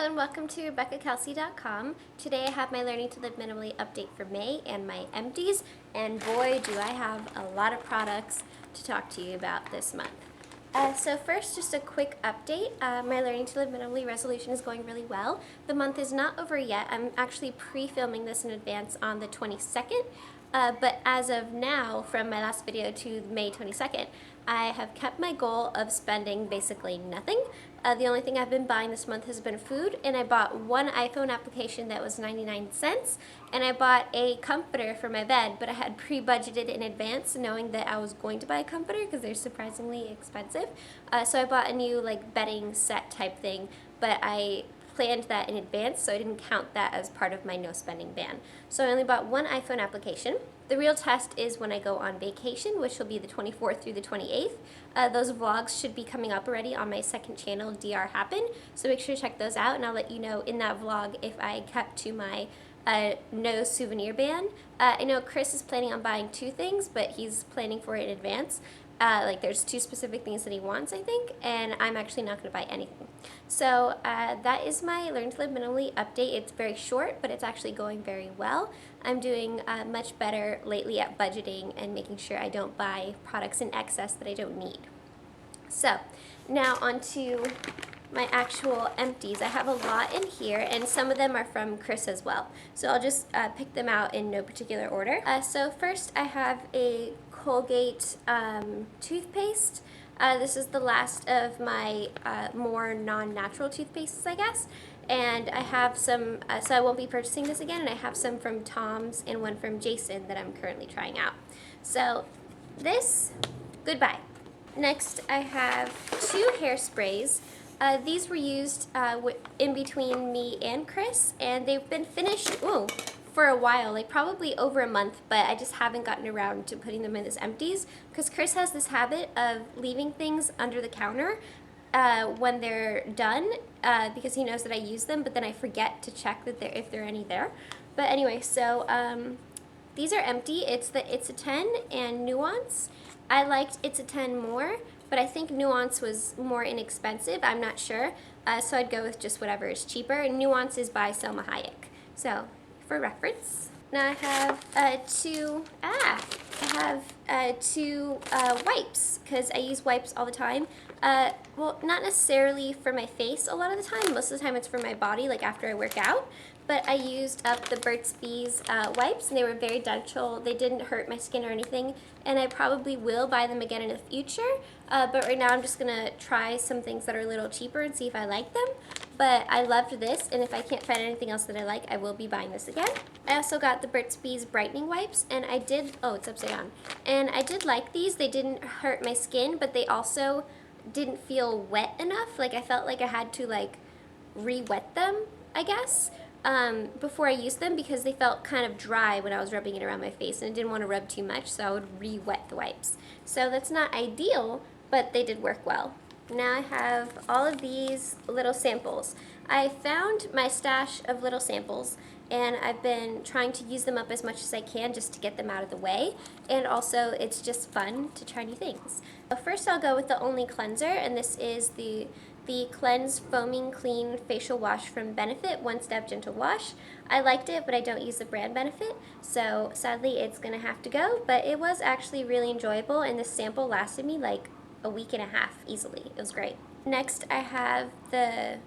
and welcome to RebeccaKelsey.com. Today I have my Learning to Live Minimally update for May and my empties, and boy do I have a lot of products to talk to you about this month. So first, just a quick update. My Learning to Live Minimally resolution is going really well. The month is not over yet. I'm actually pre-filming this in advance on the 22nd, but as of now, from my last video to May 22nd, I have kept my goal of spending basically nothing. The only thing I've been buying this month has been food, and I bought one iPhone application that was 99 cents, and I bought a comforter for my bed, but I had pre-budgeted in advance knowing that I was going to buy a comforter because they're surprisingly expensive. So I bought a new bedding set type thing, but I planned that in advance, so I didn't count that as part of my no spending ban. So I only bought one iPhone application. The real test is when I go on vacation, which will be the 24th through the 28th. Those vlogs should be coming up already on my second channel, DR Happen, so make sure to check those out, and I'll let you know in that vlog if I kept to my no souvenir ban. I know Chris is planning on buying two things, but he's planning for it in advance. There's two specific things that he wants, I think, and I'm actually not going to buy anything. So that is my Learn to Live Minimally update. It's very short, but it's actually going very well. I'm doing much better lately at budgeting and making sure I don't buy products in excess that I don't need. So now on to my actual empties. I have a lot in here, and some of them are from Chris as well. So I'll just pick them out in no particular order. So first I have a Colgate toothpaste. This is the last of my more non-natural toothpastes, I guess. And I have some, so I won't be purchasing this again, and I have some from Tom's and one from Jason that I'm currently trying out. So this, goodbye. Next I have two hairsprays. These were used in between me and Chris, and they've been finished for a while, like probably over a month, but I just haven't gotten around to putting them in this empties because Chris has this habit of leaving things under the counter when they're done because he knows that I use them, but then I forget to check that if there are any there. But anyway, so these are empty. It's the It's a 10 and Nuance. I liked It's a 10 more, but I think Nuance was more inexpensive. I'm not sure, so I'd go with just whatever is cheaper. Nuance is by Selma Hayek. So for reference. Now I have two wipes, because I use wipes all the time. Well, not necessarily for my face a lot of the time. Most of the time it's for my body, like after I work out. But I used up the Burt's Bees wipes, and they were very gentle. They didn't hurt my skin or anything, and I probably will buy them again in the future. But right now I'm just going to try some things that are a little cheaper and see if I like them. But I loved this, and if I can't find anything else that I like, I will be buying this again. I also got the Burt's Bees brightening wipes, and I did, oh, it's upside down. And I did like these. They didn't hurt my skin, but they also didn't feel wet enough. Like I felt like I had to re-wet them, I guess, before I used them, because they felt kind of dry when I was rubbing it around my face, and I didn't want to rub too much, so I would re-wet the wipes. So that's not ideal, but they did work well. Now I have all of these little samples. I found my stash of little samples, and I've been trying to use them up as much as I can just to get them out of the way, and also it's just fun to try new things. First I'll go with the Only Cleanser, and this is the Cleanse Foaming Clean Facial Wash from Benefit One Step Gentle Wash. I liked it, but I don't use the brand Benefit, so sadly it's gonna have to go, but it was actually really enjoyable, and this sample lasted me like a week and a half easily. It was great. Next I have the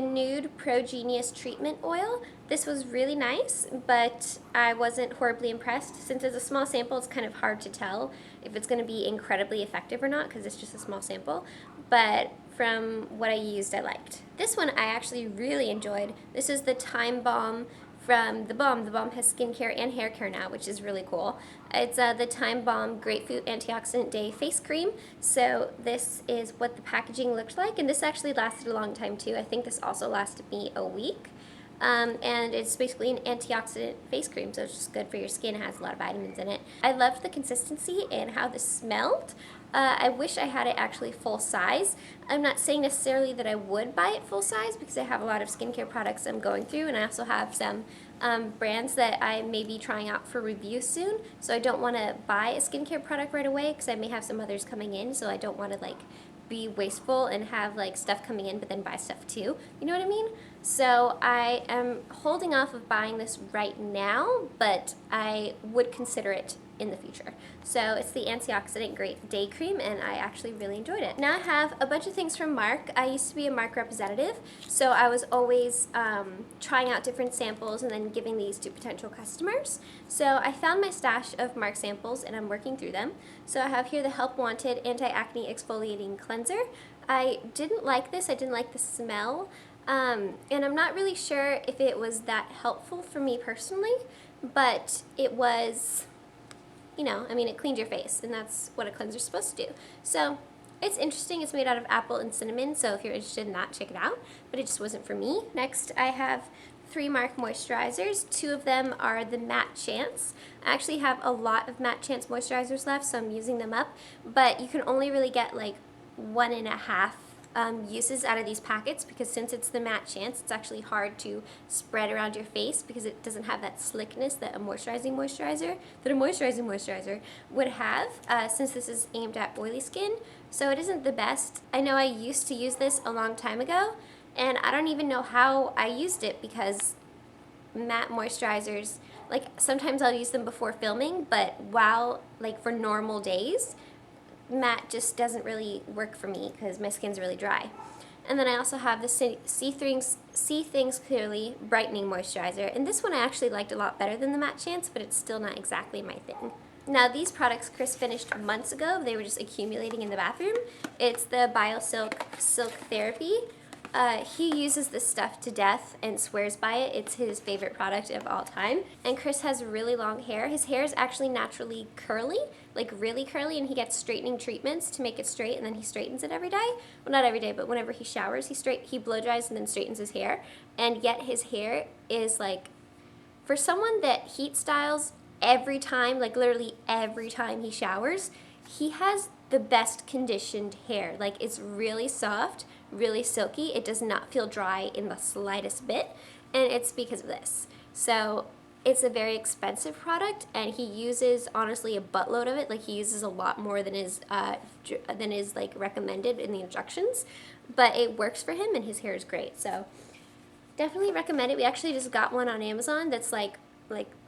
Nude Pro Genius Treatment Oil. This was really nice, but I wasn't horribly impressed. Since it's a small sample, it's kind of hard to tell if it's going to be incredibly effective or not, because it's just a small sample. But from what I used, I liked. This one I actually really enjoyed. This is the Time Balm from The Balm. The Balm has skincare and hair care now, which is really cool. It's the Time Balm Grapefruit Antioxidant Day Face Cream. So this is what the packaging looked like, and this actually lasted a long time too. I think this also lasted me a week. And it's basically an antioxidant face cream, so it's just good for your skin. It has a lot of vitamins in it. I loved the consistency and how this smelled. I wish I had it actually full size. I'm not saying necessarily that I would buy it full size because I have a lot of skincare products I'm going through, and I also have some brands that I may be trying out for review soon, so I don't want to buy a skincare product right away because I may have some others coming in, so I don't want to be wasteful and have like stuff coming in but then buy stuff too. You know what I mean? So I am holding off of buying this right now, but I would consider it in the future. So it's the Antioxidant Great Day Cream, and I actually really enjoyed it. Now I have a bunch of things from Mark. I used to be a Mark representative, so I was always trying out different samples and then giving these to potential customers. So I found my stash of Mark samples and I'm working through them. So I have here the Help Wanted Anti-Acne Exfoliating Cleanser. I didn't like this. I didn't like the smell. And I'm not really sure if it was that helpful for me personally, but it was, you know, I mean, it cleaned your face, and that's what a cleanser's supposed to do. So it's interesting. It's made out of apple and cinnamon, so if you're interested in that, check it out. But it just wasn't for me. Next, I have 3 Mark moisturizers. 2 of them are the Matte Chance. I actually have a lot of Matte Chance moisturizers left, so I'm using them up. But you can only really get like 1.5 uses out of these packets, because since it's the Matte Chance, it's actually hard to spread around your face because it doesn't have that slickness that a moisturizing moisturizer would have, since this is aimed at oily skin. So it isn't the best. I know I used to use this a long time ago, and I don't even know how I used it, because matte moisturizers, like sometimes I'll use them before filming, but while, like for normal days, matte just doesn't really work for me because my skin's really dry. And then I also have the See Things Clearly Brightening Moisturizer, and this one I actually liked a lot better than the Matte Chance, but it's still not exactly my thing. Now these products Chris finished months ago. They were just accumulating in the bathroom. It's the BioSilk Silk Therapy. He uses this stuff to death and swears by it. It's his favorite product of all time. And Chris has really long hair. His hair is actually naturally curly, like really curly, and he gets straightening treatments to make it straight, and then he straightens it every day. Well, not every day, but whenever he showers, he blow dries and then straightens his hair. And yet his hair is like, for someone that heat styles every time, like literally every time he showers, he has the best conditioned hair. Like, it's really soft, really silky. It does not feel dry in the slightest bit, and it's because of this. So it's a very expensive product, and he uses honestly a buttload of it. Like, he uses a lot more than is like recommended in the instructions, but it works for him and his hair is great. So definitely recommend it. We actually just got one on Amazon that's like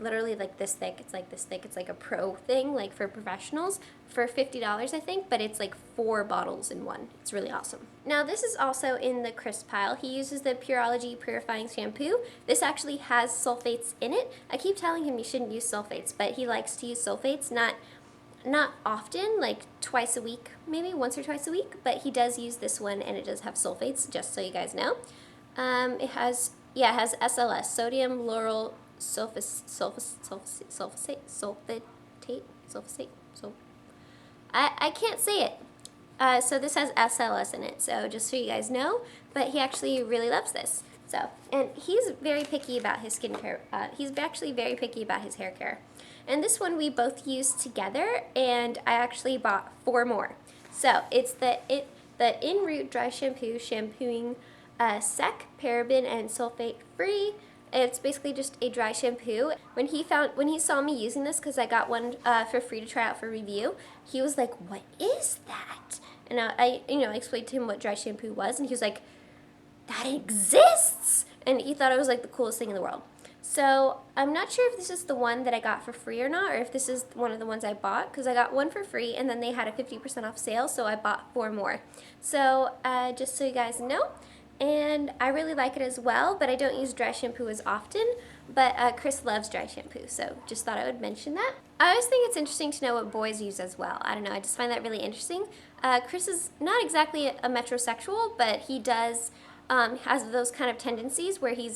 literally like this thick. It's like this thick. It's like a pro thing, like for professionals, for $50 I think, but it's like 4 bottles in one. It's really awesome. Now this is also in the Chris pile. He uses the Pureology Purifying Shampoo. This actually has sulfates in it. I keep telling him you shouldn't use sulfates, but he likes to use sulfates, not often, like twice a week, maybe once or twice a week, but he does use this one, and it does have sulfates, just so you guys know. It has SLS, sodium lauryl sulfate. I can't say it. So this has SLS in it, so just so you guys know, but he actually really loves this. So, and he's very picky about his skincare. He's actually very picky about his hair care. And this one we both used together, and I actually bought 4 more. So it's the In Root Dry Shampoo, shampooing sec, paraben, and sulfate free. It's basically just a dry shampoo. When he saw me using this, because I got one for free to try out for review, he was like, "What is that?" And I explained to him what dry shampoo was, and he was like, "That exists!" And he thought it was like the coolest thing in the world. So I'm not sure if this is the one that I got for free or not, or if this is one of the ones I bought, because I got one for free and then they had a 50% off sale, so I bought 4 more. So just so you guys know, and I really like it as well, but I don't use dry shampoo as often, but Chris loves dry shampoo, so just thought I would mention that. I always think it's interesting to know what boys use as well. I don't know, I just find that really interesting. Chris is not exactly a metrosexual, but he does has those kind of tendencies where he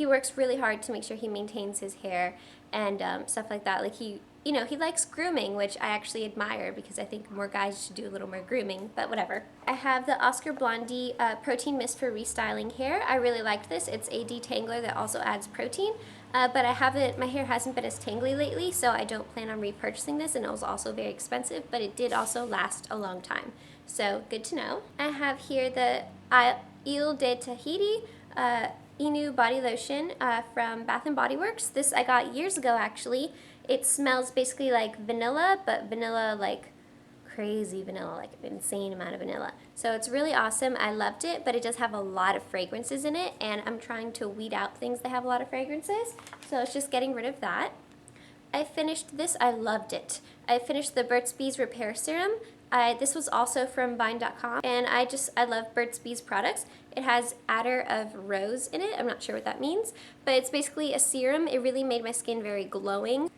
works really hard to make sure he maintains his hair and stuff like that. Like he likes grooming, which I actually admire, because I think more guys should do a little more grooming, but whatever. I have the Oscar Blondie Protein Mist for restyling hair. I really liked this. It's a detangler that also adds protein, but my hair hasn't been as tangly lately, so I don't plan on repurchasing this, and it was also very expensive, but it did also last a long time. So good to know. I have here the Ile de Tahiti Inu body lotion from Bath & Body Works. This I got years ago, actually. It smells basically like vanilla, but vanilla like crazy vanilla, like an insane amount of vanilla. So it's really awesome. I loved it, but it does have a lot of fragrances in it, and I'm trying to weed out things that have a lot of fragrances. So it's just getting rid of that. I finished this. I loved it. I finished the Burt's Bees Repair Serum. This was also from Vine.com, and I love Burt's Bees products. It has attar of rose in it. I'm not sure what that means, but it's basically a serum. It really made my skin very glowing.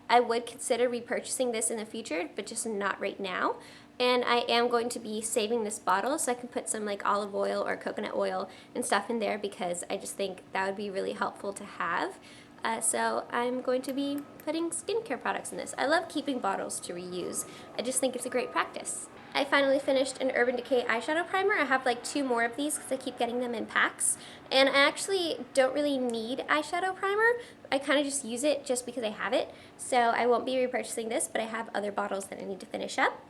I would consider repurchasing this in the future, but just not right now. And I am going to be saving this bottle so I can put some like olive oil or coconut oil and stuff in there, because I just think that would be really helpful to have. So I'm going to be putting skincare products in this. I love keeping bottles to reuse. I just think it's a great practice. I finally finished an Urban Decay eyeshadow primer. I have like 2 more of these because I keep getting them in packs. And I actually don't really need eyeshadow primer. I kind of just use it just because I have it. So I won't be repurchasing this, but I have other bottles that I need to finish up.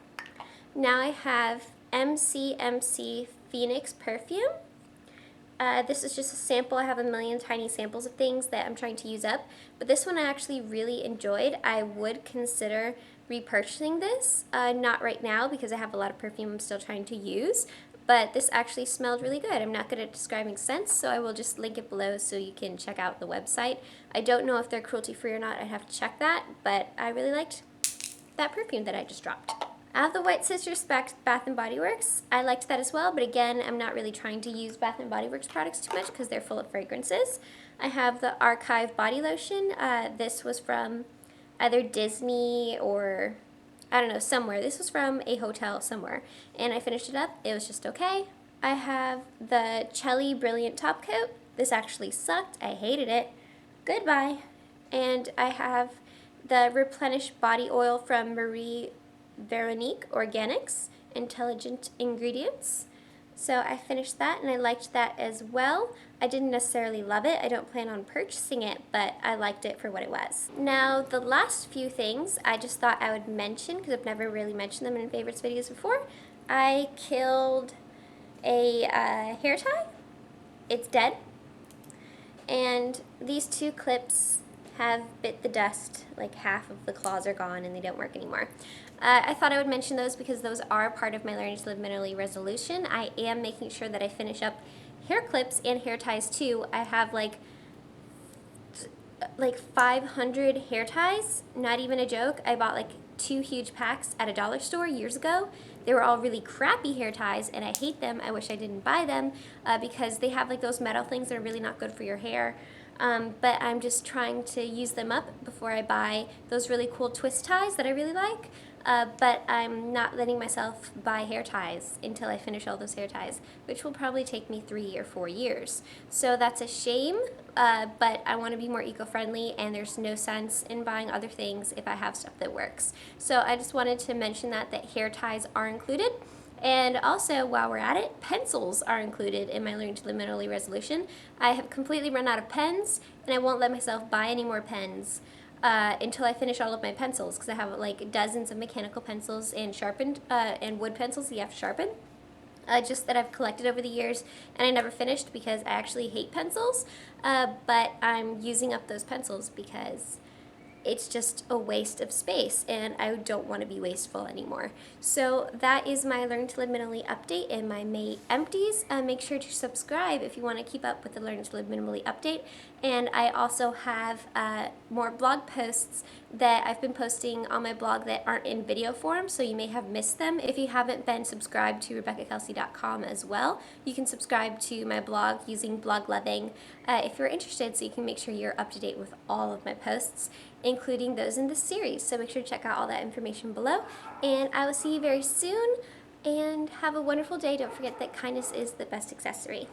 Now I have MCMC Phoenix perfume. This is just a sample. I have a million tiny samples of things that I'm trying to use up, but this one I actually really enjoyed. I would consider repurchasing this, not right now because I have a lot of perfume I'm still trying to use, but this actually smelled really good. I'm not good at describing scents, so I will just link it below so you can check out the website. I don't know if they're cruelty-free or not. I'd have to check that, but I really liked that perfume that I just dropped. I have the White Citrus Bath & Body Works. I liked that as well, but again, I'm not really trying to use Bath & Body Works products too much because they're full of fragrances. I have the Archive Body Lotion. This was from either Disney or, I don't know, somewhere. This was from a hotel somewhere, and I finished it up. It was just okay. I have the Chelly Brilliant Top Coat. This actually sucked. I hated it. Goodbye. And I have the Replenish Body Oil from Marie Veronique Organics, Intelligent Ingredients. So I finished that and I liked that as well. I didn't necessarily love it. I don't plan on purchasing it, but I liked it for what it was. Now the last few things I just thought I would mention because I've never really mentioned them in favorites videos before. I killed a hair tie. It's dead. And these 2 clips have bit the dust. Like half of the claws are gone and they don't work anymore. I thought I would mention those because those are part of my Learning to Live Minimally resolution. I am making sure that I finish up hair clips and hair ties too. I have like 500 hair ties, not even a joke. I bought like 2 huge packs at a dollar store years ago. They were all really crappy hair ties and I hate them. I wish I didn't buy them because they have like those metal things that are really not good for your hair. But I'm just trying to use them up before I buy those really cool twist ties that I really like. But I'm not letting myself buy hair ties until I finish all those hair ties, which will probably take me 3 or 4 years. So that's a shame, but I want to be more eco-friendly, and there's no sense in buying other things if I have stuff that works. So I just wanted to mention that hair ties are included. And also, while we're at it, pencils are included in my Learning to Live Minimally resolution. I have completely run out of pens, and I won't let myself buy any more pens until I finish all of my pencils, because I have like dozens of mechanical pencils and sharpened and wood pencils that you have to sharpen. Just that I've collected over the years, and I never finished because I actually hate pencils, but I'm using up those pencils because it's just a waste of space, and I don't want to be wasteful anymore. So that is my Learn to Live Minimally update and my May empties. Make sure to subscribe if you want to keep up with the Learn to Live Minimally update. And I also have more blog posts that I've been posting on my blog that aren't in video form, so you may have missed them. If you haven't been subscribed to RebeccaKelsey.com as well, you can subscribe to my blog using Blog Loving if you're interested, so you can make sure you're up to date with all of my posts, including those in this series. So make sure to check out all that information below, and I will see you very soon, and have a wonderful day. Don't forget that kindness is the best accessory.